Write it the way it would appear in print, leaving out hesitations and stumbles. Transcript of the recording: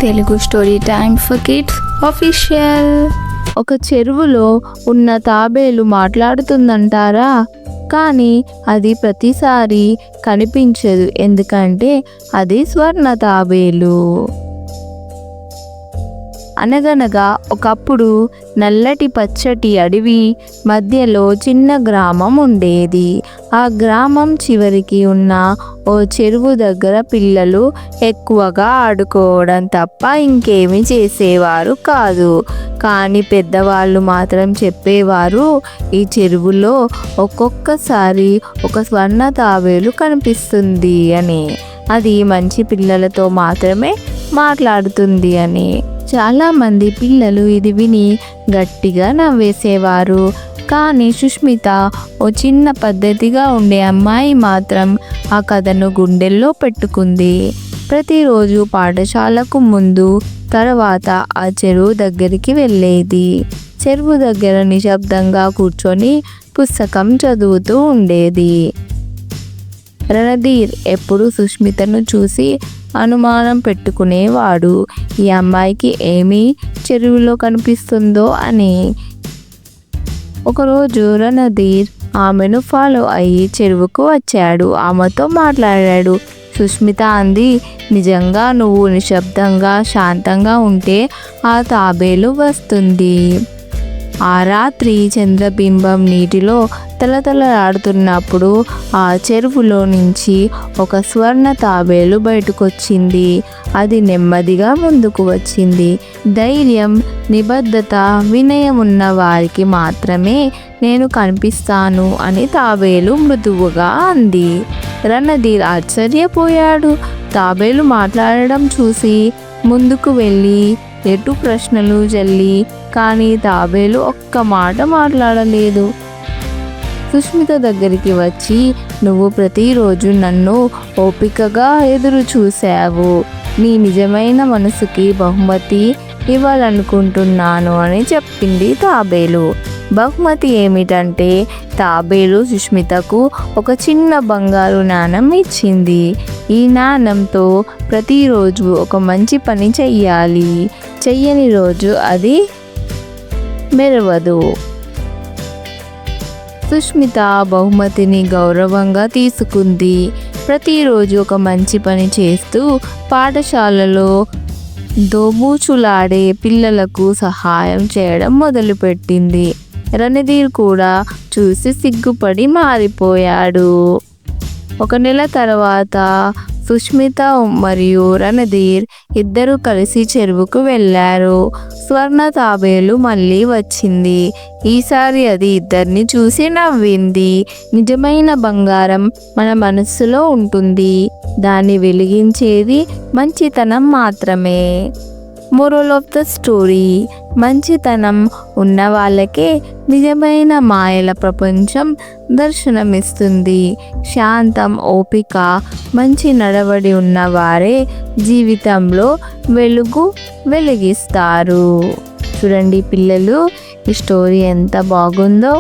Telugu story time for kids official. ఒక చెరువులో ఉన్న తాబేలు మాట్లాడుతుందంటారా? కానీ అది ప్రతిసారి కనిపించదు, ఎందుకంటే అది స్వర్ణ తాబేలు. అనగనగా ఒకప్పుడు నల్లటి పచ్చటి అడవి మధ్యలో చిన్న గ్రామం ఉండేది. ఆ గ్రామం చివరికి ఉన్న ఓ చెరువు దగ్గర పిల్లలు ఎక్కువగా ఆడుకోవడం తప్ప ఇంకేమీ చేసేవారు కాదు. కానీ పెద్దవాళ్ళు మాత్రం చెప్పేవారు, ఈ చెరువులో ఒక్కొక్కసారి ఒక స్వర్ణ తాబేలు కనిపిస్తుంది అని. అది మంచి పిల్లలతో మాత్రమే మాట్లాడుతుంది అని. చాలామంది పిల్లలు ఇది విని గట్టిగా నవ్వేసేవారు. కానీ సుష్మిత, ఓ చిన్న పద్ధతిగా ఉండే అమ్మాయి మాత్రం ఆ కథను గుండెల్లో పెట్టుకుంది. ప్రతిరోజు పాఠశాలకు ముందు తర్వాత ఆ చెరువు దగ్గరికి వెళ్ళేది. చెరువు దగ్గర నిశ్శబ్దంగా కూర్చొని పుస్తకం చదువుతూ ఉండేది. రణధీర్ ఎప్పుడు సుష్మితను చూసి అనుమానం పెట్టుకునేవాడు, ఈ అమ్మాయికి ఏమీ చెరువులో కనిపిస్తుందో అని. ఒకరోజు రణధీర్ ఆమెను ఫాలో అయ్యి చెరువుకు వచ్చాడు. ఆమెతో మాట్లాడాడు. సుష్మిత అంది, నిజంగా నువ్వు నిశ్శబ్దంగా శాంతంగా ఉంటే ఆ తాబేలు వస్తుంది. ఆ రాత్రి చంద్రబింబం నీటిలో తలతలలాడుతున్నప్పుడు ఆ చెరువులో నుంచి ఒక స్వర్ణ తాబేలు బయటకొచ్చింది. అది నెమ్మదిగా ముందుకు వచ్చింది. ధైర్యం, నిబద్ధత, వినయం ఉన్న వారికి మాత్రమే నేను కనిపిస్తాను అని తాబేలు మృదువుగా అంది. రణధీర్ ఆశ్చర్యపోయాడు. తాబేలు మాట్లాడడం చూసి ముందుకు వెళ్ళి ఎటు ప్రశ్నలు జల్లి, కానీ తాబేలు ఒక్క మాట మాట్లాడలేదు. సుష్మిత దగ్గరికి వచ్చి, నువ్వు ప్రతిరోజు నన్ను ఓపికగా ఎదురు చూశావు. నీ నిజమైన మనసుకి బహుమతి ఇవ్వాలనుకుంటున్నాను అని చెప్పింది తాబేలు. బహుమతి ఏమిటంటే, తాబేలు సుష్మితకు ఒక చిన్న బంగారు నాణెం ఇచ్చింది. ఈ నాణెంతో ప్రతిరోజు ఒక మంచి పని చెయ్యాలి. చెయ్యని రోజు అది మెరవదు. సుష్మిత బహుమతిని గౌరవంగా తీసుకుంది. ప్రతిరోజు ఒక మంచి పని చేస్తూ పాఠశాలలో దోబూచులాడే పిల్లలకు సహాయం చేయడం మొదలుపెట్టింది. రణధీర్ కూడా చూసి సిగ్గుపడి మారిపోయాడు. ఒక నెల తర్వాత సుష్మిత మరియు రణధీర్ ఇద్దరు కలిసి చెరువుకు వెళ్ళారు. స్వర్ణ తాబేలు మళ్ళీ వచ్చింది. ఈసారి అది ఇద్దరిని చూసి నవ్వింది. నిజమైన బంగారం మన మనస్సులో ఉంటుంది. దాన్ని వెలిగించేది మంచితనం మాత్రమే. మోరల్ ఆఫ్ ద స్టోరీ, మంచితనం ఉన్న వాళ్ళకే నిజమైన మాయల ప్రపంచం దర్శనమిస్తుంది. శాంతం, ఓపిక, మంచి నడవడి ఉన్న వారే జీవితంలో వెలిగిస్తారు. చూడండి పిల్లలు, ఈ స్టోరీ ఎంత బాగుందో.